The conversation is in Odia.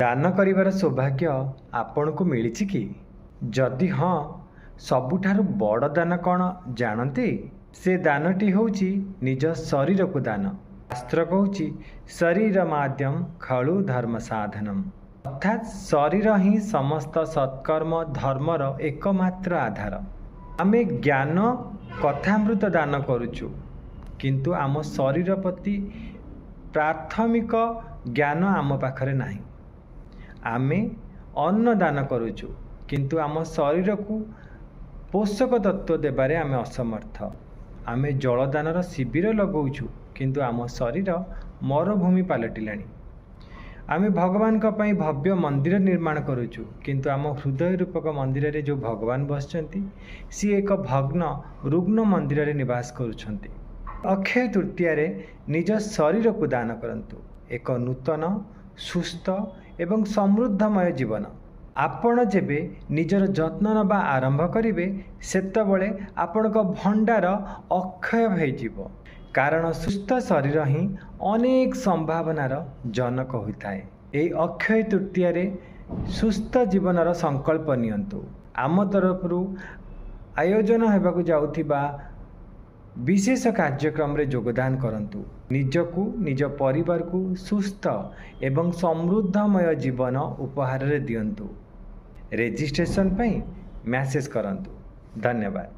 ଦାନ କରିବାର ସୌଭାଗ୍ୟ ଆପଣଙ୍କୁ ମିଳିଛି କି? ଯଦି ହଁ, ସବୁଠାରୁ ବଡ଼ ଦାନ କ'ଣ ଜାଣନ୍ତି? ସେ ଦାନଟି ହେଉଛି ନିଜ ଶରୀରକୁ ଦାନ। ଶାସ୍ତ୍ର କହୁଛି ଶରୀର ମାଧ୍ୟମ ଖଳୁ ଧର୍ମ ସାଧନମ୍, ଅର୍ଥାତ୍ ଶରୀର ହିଁ ସମସ୍ତ ସତ୍କର୍ମ ଧର୍ମର ଏକମାତ୍ର ଆଧାର। ଆମେ ଜ୍ଞାନ କଥାମୃତ ଦାନ କରୁଛୁ, କିନ୍ତୁ ଆମ ଶରୀର ପ୍ରତି ପ୍ରାଥମିକ ଜ୍ଞାନ ଆମ ପାଖରେ ନାହିଁ। ଆମେ ଅନ୍ନ ଦାନ କରୁଛୁ, କିନ୍ତୁ ଆମ ଶରୀରକୁ ପୋଷକ ତତ୍ତ୍ୱ ଦେବାରେ ଆମେ ଅସମର୍ଥ। ଆମେ ଜଳଦାନର ଶିବିର ଲଗାଉଛୁ, କିନ୍ତୁ ଆମ ଶରୀର ମରୁଭୂମି ପାଲଟିଲାଣି। ଆମେ ଭଗବାନଙ୍କ ପାଇଁ ଭବ୍ୟ ମନ୍ଦିର ନିର୍ମାଣ କରୁଛୁ, କିନ୍ତୁ ଆମ ହୃଦୟ ରୂପକ ମନ୍ଦିରରେ ଯେଉଁ ଭଗବାନ ବସିଛନ୍ତି ସିଏ ଏକ ଭଗ୍ନ ରୁଗ୍ନ ମନ୍ଦିରରେ ନିବାସ କରୁଛନ୍ତି। ଅକ୍ଷୟ ତୃତୀୟାରେ ନିଜ ଶରୀରକୁ ଦାନ କରନ୍ତୁ, ଏକ ନୂତନ ସୁସ୍ଥ ଏବଂ ସମୃଦ୍ଧମୟ ଜୀବନ। ଆପଣ ଯେବେ ନିଜର ଯତ୍ନ ନେବା ଆରମ୍ଭ କରିବେ, ସେତେବେଳେ ଆପଣଙ୍କ ଭଣ୍ଡାର ଅକ୍ଷୟ ହୋଇଯିବ। କାରଣ ସୁସ୍ଥ ଶରୀର ହିଁ ଅନେକ ସମ୍ଭାବନାର ଜନକ ହୋଇଥାଏ। ଏହି ଅକ୍ଷୟ ତୃତୀୟାରେ ସୁସ୍ଥ ଜୀବନର ସଂକଳ୍ପ ନିଅନ୍ତୁ। ଆମ ତରଫରୁ ଆୟୋଜନ ହେବାକୁ ଯାଉଥିବା ବିଶେଷ କାର୍ଯ୍ୟକ୍ରମରେ ଯୋଗଦାନ କରନ୍ତୁ। ନିଜକୁ ନିଜ ପରିବାରକୁ ସୁସ୍ଥ ଏବଂ ସମୃଦ୍ଧମୟ ଜୀବନ ଉପହାରରେ ଦିଅନ୍ତୁ। ରେଜିଷ୍ଟ୍ରେସନ ପାଇଁ ମେସେଜ କରନ୍ତୁ। ଧନ୍ୟବାଦ।